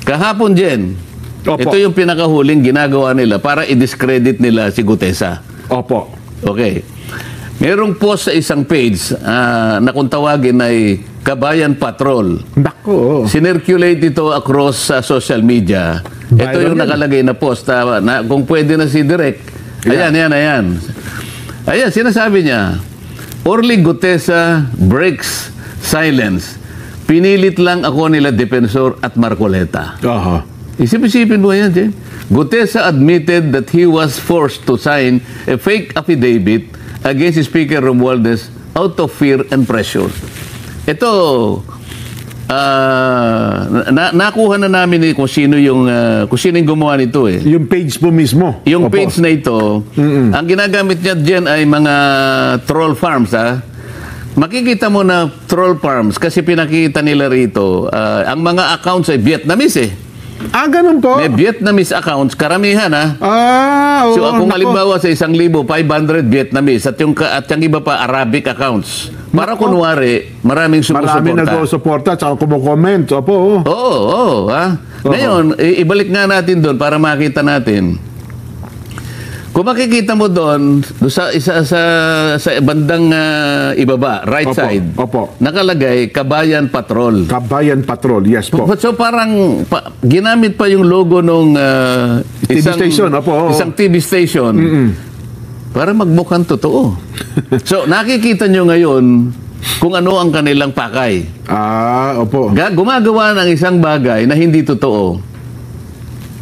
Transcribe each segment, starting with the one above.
Kahapon, Jen, Opo. ito yung pinakahuling ginagawa nila para i-discredit nila si Gutesa. Opo. Okay. Merong post sa isang page na kung tawagin ay Kabayan Patrol. Nako. Sinirculate ito across social media. Ito Viral yung yan. nakalagay na post na kung pwede na si Direk. Ayan. Ayan, sinasabi niya, Orly Gutesa breaks silence. Pinilit lang ako nila Defensor at Marcoleta. Aha. Isip-isipin mo yan, Jen. Gutesa admitted that he was forced to sign a fake affidavit against Speaker Romualdez out of fear and pressure. Ito, nakuha na namin kung sino yung gumawa nito eh. Yung page po mismo. Yung Opo. page na ito, ang ginagamit niya dyan ay mga troll farms, ha? Makikita mo na troll farms kasi pinakita nila rito, ang mga accounts ay Vietnamese eh. Ah, ganun po? May Vietnamese accounts, karamihan ha. Oo. So kung nako. halimbawa sa 1,500 Vietnamese at yung iba pa Arabic accounts, para kunwari maraming sumusuporta. Maraming nag-suporta at saka kumukomment. Opo. Oo, ha. Ngayon, ibalik nga natin doon para makita natin. Kung makikita mo doon sa bandang ibaba, right Opo, side, opo. nakalagay Kabayan Patrol. Kabayan Patrol. Yes po. So parang ginamit pa yung logo nung TV station, opo. isang TV station para magmukhang totoo. So nakikita nyo ngayon kung ano ang kanilang pakay. Ah, opo. Gumagawa ng isang bagay na hindi totoo.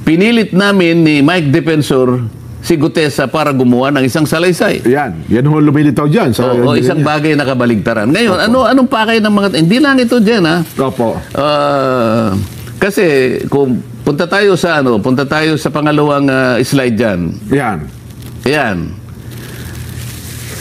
Pinilit namin ni Mike Defensor si Gutesa para gumawa ng isang salaysay. Yan ho lumilitaw dyan. O isang bagay na kabaligtaran. Ngayon, anong pakay ng mga... Hindi lang ito dyan, ha? Opo. Kasi kung punta tayo sa pangalawang slide dyan. Yan. Ayan.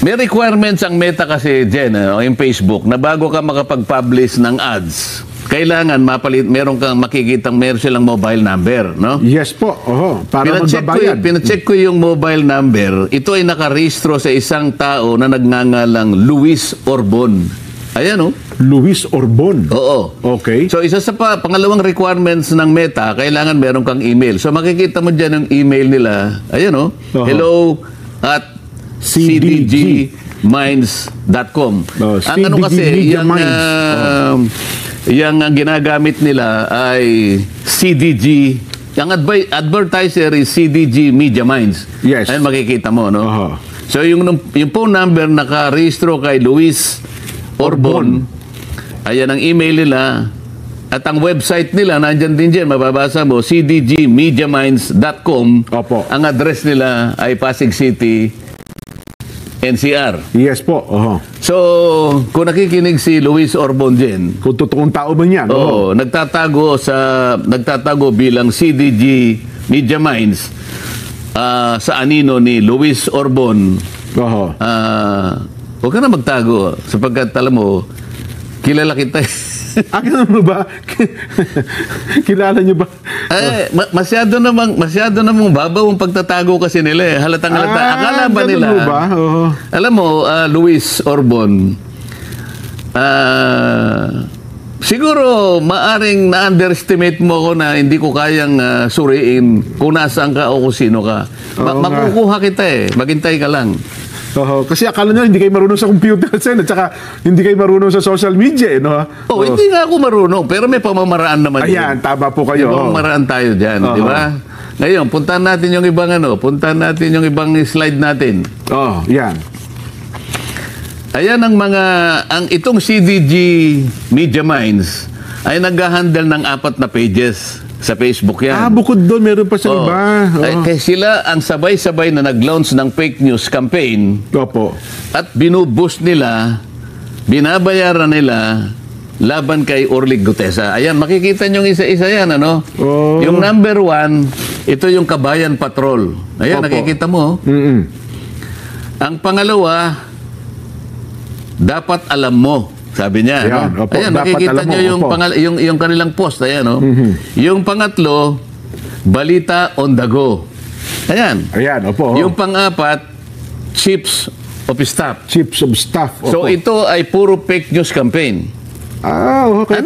May requirements ang Meta kasi dyan, yung Facebook, na bago ka makapag-publish ng ads, kailangan meron kang makikitang meron silang mobile number, no? Yes po. Oho. Para magbabayad. Pinacheck ko yung mobile number. Ito ay nakarehistro sa isang tao na nagngangalang Luis Orbon. Ayan, oh. Luis Orbon. Oo. Okay. So, isa sa pangalawang requirements ng Meta, kailangan meron kang email. So, makikita mo dyan yung email nila. Ayan, oh. Uh-huh. hello@cdgminds.com. Ang ano kasi, yung ginagamit nila ay CDG. Yung advertiser is CDG Media Minds. Yes. Ayun makikita mo, no? Uh-huh. So yung phone number nakarehistro kay Luis Orbon. Ayan ang email nila. At ang website nila, nandyan din dyan, mababasa mo, cdgmediaminds.com. Opo. Ang address nila ay Pasig City, NCR. Yes po. Oho. So, kung nakikinig si Luis Orbon dyan, Kung totoong tao ba niyan? oo, nagtatago bilang CDG Media Minds sa anino ni Luis Orbon. Oho. Huwag ka na magtago sapagkat alam mo, kilala kita. Kilala mo ba? Kilala niyo ba? Masyado namang babaw ang pagtatago kasi nila eh. Halatang-halata. Akala ba ganun nila? mo ba? Oo. Alam mo, Luis Orbon, siguro maaring na-underestimate mo ako na hindi ko kayang suriin kung nasaan ka o kung sino ka. Makukuha kita eh. Maghintay ka lang. Kasi akala nyo hindi kayo marunong sa computer at saka hindi kayo marunong sa social media, no? Hindi nga ako marunong, pero may pamamaraan naman Ayan, tama po kayo. May pamamaraan tayo dyan, di ba? Ngayon, puntahan natin yung ibang slide natin. Yan. Ayan itong CDG Media Minds ay nag-handle ng 4 na pages sa Facebook yan. Bukod doon, meron pa sa iba. Kaya sila ang sabay-sabay na nag-launch ng fake news campaign. Opo. At binuboost nila, binabayaran nila laban kay Orly Gutesa. Ayan, makikita nyo isa-isa yan, ano? Yung number 1, ito yung Kabayan Patrol. Ayan, nakikita mo. Ang pangalawa, dapat alam mo. Sabi niya, ayan, no? Ayan, makikita nyo yung kanilang post. Ayan, no? Yung pangatlo, balita on the go. Ayan. Ayan, opo. Yung pang-4, chiefs of staff. Chiefs of staff. Opo. So ito ay puro fake news campaign. Okay.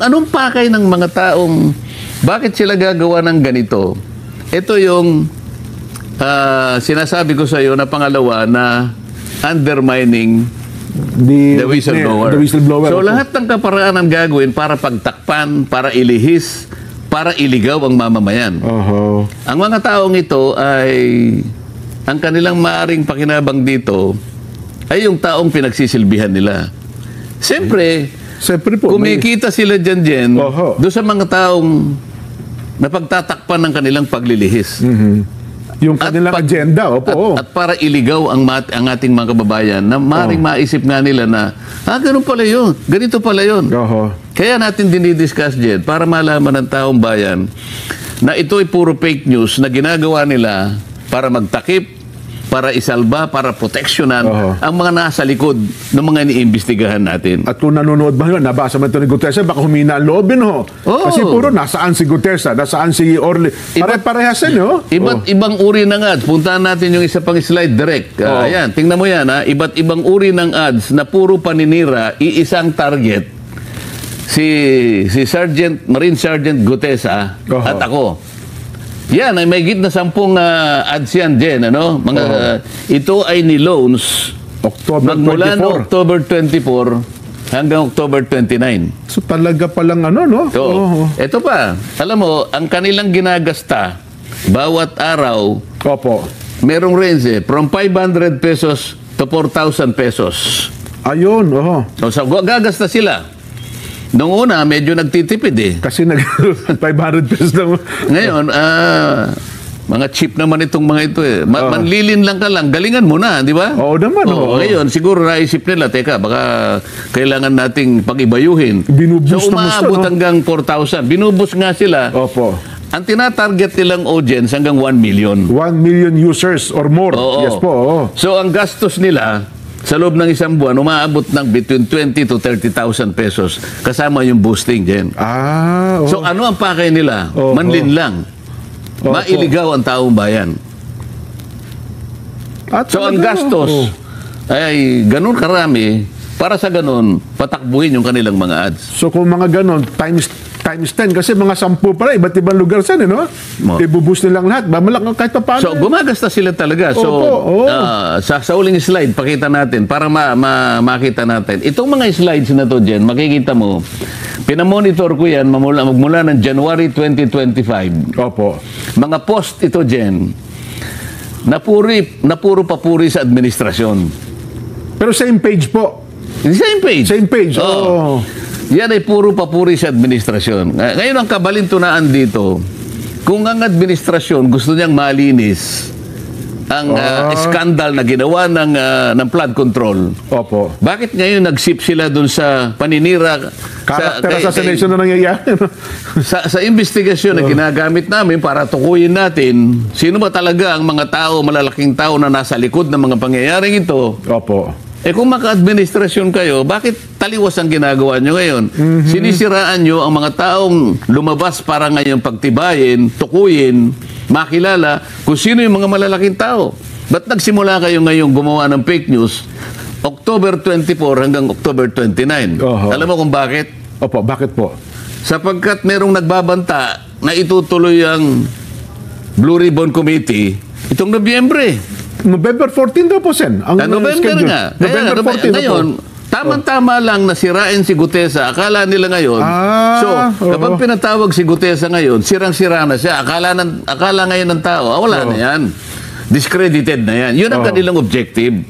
Anong pakay ng mga taong Bakit sila gagawa ng ganito? Ito yung sinasabi ko sa iyo na pangalawa na undermining the whistleblower. The whistleblower. So lahat ng kaparaanan gagawin para pagtakpan, para ilihis, para iligaw ang mamamayan. Ang mga taong ito ay, ang kanilang maaring pakinabang dito ay yung taong pinagsisilbihan nila. Siyempre po, kumikita sila dyan doon sa mga taong napagtatakpan ng kanilang paglilihis. Yung kanilang agenda, At para iligaw ang ating mga kababayan na maaaring maisip nga nila na, ganun pala yun, ganito pala yun. Kaya natin dinidiscuss dyan para malaman ng taong bayan na ito ay puro fake news na ginagawa nila para magtakip, para isalba, para proteksyonan ang mga nasa likod ng mga iniimbestigahan natin. At kung nanonood ba yun, nabasa man ito ni Gutesa, baka humina ang loob yun, Kasi puro nasaan si Gutesa, nasaan si Orly. Pare-parehas yun, Iba't ibang uri ng ads. Puntahan natin yung isa pang slide direct. Ayan, tingnan mo yan, Iba't ibang uri ng ads na puro paninira, iisang target. Si Marine Sergeant Gutesa at ako. Yan, ay may git na 10 ads yan dyan, ito ay ni loans magmula no October 24 hanggang October 29. So talaga palang So, ito pa, alam mo, ang kanilang ginagasta bawat araw, merong range from 500 pesos to 4,000 pesos. Ayun, So, gagasta sila. Noong una, medyo nagtitipid Kasi 500 pesos lang. Ngayon, mga cheap naman itong mga ito manlilin lang ka lang, galingan mo na, di ba? Oo naman. Ngayon, siguro naisip nila, teka, baka kailangan nating pag-ibayuhin. Binubus so, umaabot hanggang 4,000. Binubus nga sila. Ang tinatarget nilang audience hanggang 1 million. 1 million users or more. Yes po. So, ang gastos nila, sa loob ng isang buwan, umaabot ng between 20 to 30,000 pesos kasama yung boosting din. So ano ang pakay nila? Manlin lang. Mailigaw ang taong bayan. So ang gastos ay ganun karami para sa ganun patakbuhin yung kanilang mga ads. So kung mga ganun, times 10 kasi mga 10 pala, iba't ibang lugar saan, ibubus nilang lahat. Bamalak kahit pa paano. So, gumagasta sila talaga. So, sa uling slide, pakita natin para makita natin. Itong mga slides na to, Jen, makikita mo, pinamonitor ko yan magmula ng January 2025. Mga post ito, Jen, na puro papuri sa administrasyon. Pero same page po. Same page. Same page. Yan ay puro papuri sa administrasyon. Ngayon ang kabalintunaan dito, kung ang administrasyon gusto niyang malinis ang skandal na ginawa ng flood control, bakit ngayon nag-sip sila dun sa paninira? Character assassination na nangyayari. sa investigasyon na ginagamit namin para tukuyin natin sino ba talaga ang mga tao, malalaking tao na nasa likod ng mga pangyayaring ito. Kung maka-administrasyon kayo, bakit taliwas ang ginagawa nyo ngayon? Sinisiraan nyo ang mga taong lumabas para ngayon pagtibayin, tukuyin, makilala kung sino yung mga malalaking tao. Ba't nagsimula kayo ngayon gumawa ng fake news October 24 hanggang October 29? Alam mo kung bakit? Bakit po? Sapagkat merong nagbabanta na itutuloy ang Blue Ribbon Committee itong Nobyembre. November 14 daw po, Sen. November nga. November 14 ngayon, tama-tama lang na sirain si Gutesa. Akala nila ngayon. Kapag pinatawag si Gutesa ngayon, sirang-sira na siya. Akala ngayon ng tao, wala na yan. Discredited na yan. Yun ang kanilang objective.